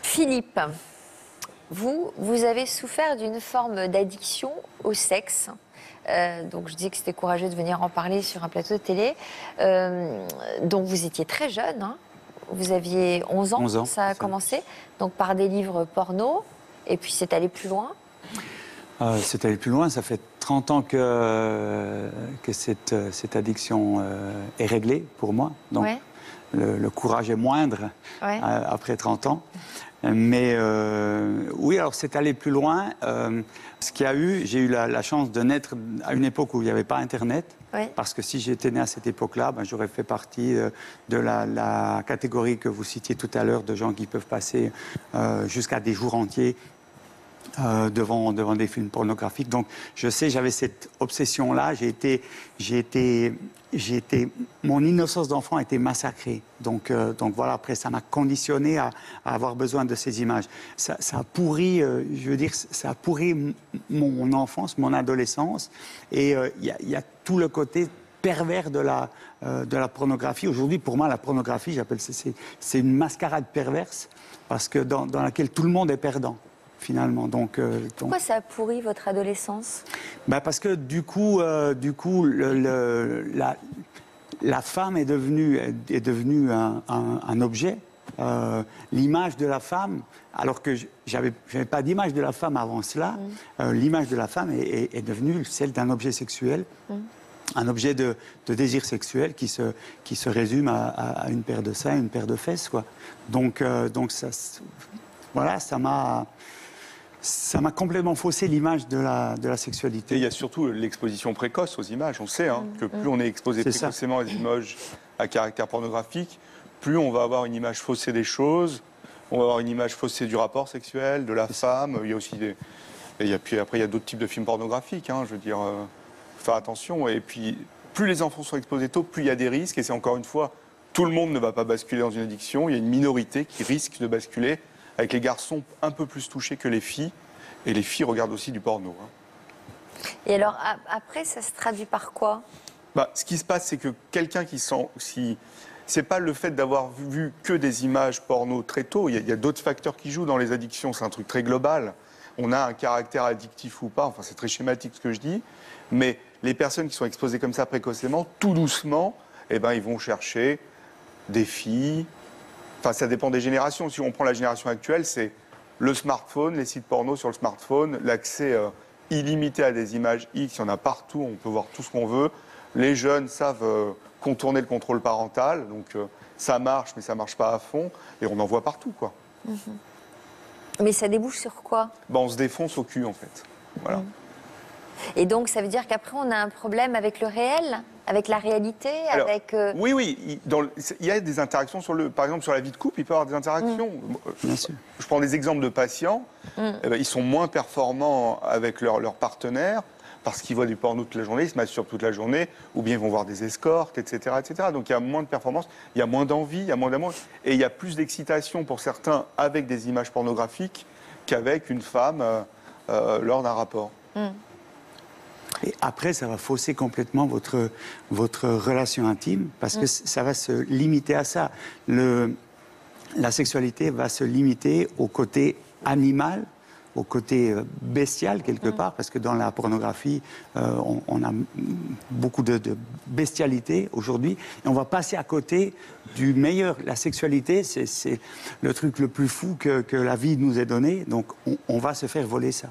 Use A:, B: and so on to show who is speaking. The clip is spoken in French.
A: Philippe, vous avez souffert d'une forme d'addiction au sexe. Donc je disais que c'était courageux de venir en parler sur un plateau de télé. Donc vous étiez très jeune, hein. Vous aviez 11 ans,
B: 11 ans,
A: ça a commencé, donc par des livres porno, et puis c'est allé plus loin.
B: C'est allé plus loin, ça fait 30 ans que cette addiction est réglée pour moi. Donc
A: Ouais.
B: le courage est moindre
A: Ouais.
B: après 30 ans. Mais oui, alors c'est allé plus loin. Ce qu'il y a eu, j'ai eu la chance de naître à une époque où il n'y avait pas Internet.
A: Ouais.
B: Parce que si j'étais né à cette époque-là, ben, j'aurais fait partie de la catégorie que vous citiez tout à l'heure, de gens qui peuvent passer jusqu'à des jours entiers devant des films pornographiques. Donc, je sais, j'avais cette obsession-là. Mon innocence d'enfant a été massacrée. Donc voilà, après, ça m'a conditionné à avoir besoin de ces images. Ça a pourri, je veux dire, ça a pourri mon enfance, mon adolescence. Et il y a tout le côté pervers de la pornographie. Aujourd'hui, pour moi, la pornographie, j'appelle c'est une mascarade perverse, parce que dans laquelle tout le monde est perdant, finalement.
A: Pourquoi ça a pourri votre adolescence?
B: Ben parce que du coup la femme est devenue un objet. L'image de la femme, alors que j'avais pas d'image de la femme avant cela, l'image de la femme est devenue celle d'un objet sexuel. Un objet de désir sexuel qui se résume à une paire de seins, une paire de fesses, quoi. Donc ça, voilà, ça m'a complètement faussé l'image de la sexualité.
C: Et il y a surtout l'exposition précoce aux images. On sait que plus on est exposé précocement à des images à caractère pornographique, plus on va avoir une image faussée des choses, on va avoir une image faussée du rapport sexuel, de la femme. Il y a aussi puis après, il y a d'autres types de films pornographiques, je veux dire, faire attention. Et puis, plus les enfants sont exposés tôt, plus il y a des risques. Et c'est encore une fois, tout le monde ne va pas basculer dans une addiction. Il y a une minorité qui risque de basculer, avec les garçons un peu plus touchés que les filles. Et les filles regardent aussi du porno.
A: Et alors, après, ça se traduit par quoi?
C: Ce qui se passe, c'est que quelqu'un qui sent... C'est pas le fait d'avoir vu que des images porno très tôt. Il y a d'autres facteurs qui jouent dans les addictions. C'est un truc très global. On a un caractère addictif ou pas. Enfin, c'est très schématique ce que je dis. Mais les personnes qui sont exposées comme ça précocement, tout doucement, ils vont chercher des filles. Enfin, ça dépend des générations. Si on prend la génération actuelle, c'est le smartphone, les sites porno sur le smartphone, l'accès illimité à des images X, il y en a partout, on peut voir tout ce qu'on veut. Les jeunes savent contourner le contrôle parental, donc ça marche, mais ça marche pas à fond, et on en voit partout, quoi.
A: Mais ça débouche sur quoi?
C: On se défonce au cul, en fait. Voilà.
A: Et donc, ça veut dire qu'après, on a un problème avec le réel, avec la réalité,
C: Alors,
A: avec...
C: Oui, il y a des interactions, par exemple, sur la vie de couple, il peut y avoir des interactions.
B: Bien sûr.
C: Je prends des exemples de patients, ils sont moins performants avec leur partenaire, parce qu'ils voient du porno toute la journée, ils se masturbent toute la journée, ou bien ils vont voir des escortes, etc., etc. Donc il y a moins de performance, il y a moins d'envie, il y a moins d'amour, et il y a plus d'excitation pour certains avec des images pornographiques qu'avec une femme lors d'un rapport.
B: Et après, ça va fausser complètement votre relation intime, parce que ça va se limiter à ça. La sexualité va se limiter au côté animal, au côté bestial, quelque part, parce que dans la pornographie, on a beaucoup de bestialité aujourd'hui, et on va passer à côté du meilleur. La sexualité, c'est le truc le plus fou que la vie nous ait donné, donc on va se faire voler ça.